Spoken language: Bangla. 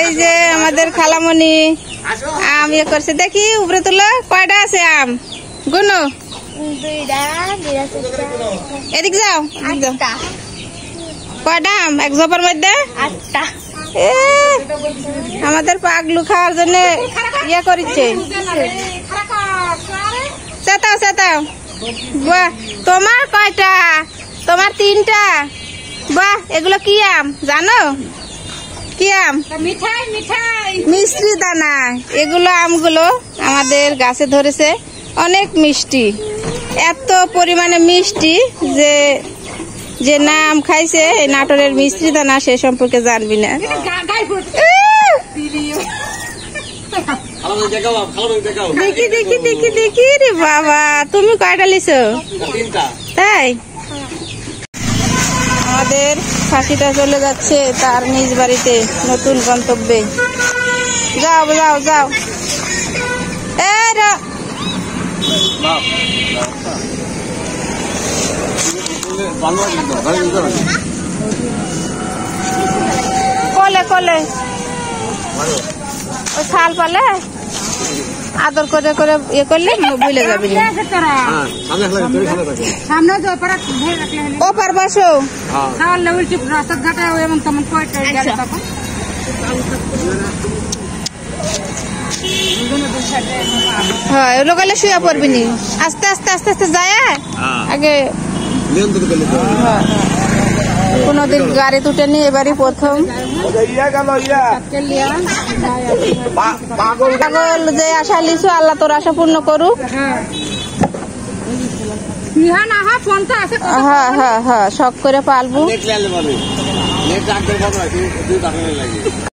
এই যে আমাদের খালামণি আম ইয়ে করছে, দেখি উপরে তোলো কয়টা আছে আম গুনো। এদিক যাও, কয়টা আম এক ঝোপার মধ্যে? আমাদের পাগলু খাওয়ার জন্য ইয়ে করেছে। চেতাও চেতাও। বাহ, তোমার কয়টা? তোমার 3টা। বাহ, এগুলো কি আম জানো? কি আম? মিষ্টি দানা। এগুলো আমগুলো আমাদের গাছে ধরেছে, অনেক মিষ্টি, এত পরিমাণে মিষ্টি যে যে নাম খাইছে এই নাটোরের মিষ্টি দানা সে সম্পর্কে জানবি না। দেখি দেখি দেখি দেখি রে বাবা, তুমি কয়টা লিছো? তাই আমাদের ফাঁসিটা চলে যাচ্ছে তার নিজ বাড়িতে, নতুন গন্তব্যে। যাও যাও যাও। কলে কলে ওই ছাল পালে আদর করে করে ইয়ে করলে বুঝলে যাবি। ওপার বসো। হ্যাঁ, ওগুলো গেলে শুয়ে পড়বি নি, আস্তে আস্তে আস্তে আস্তে যায় আগে। কোনদিন গাড়ি তুটে নি, এবারই প্রথম। পাগল যে আশা লিছু, আল্লাহ তোর আশা পূর্ণ করুক। হ্যাঁ হ্যাঁ হ্যাঁ, শখ করে পালবো।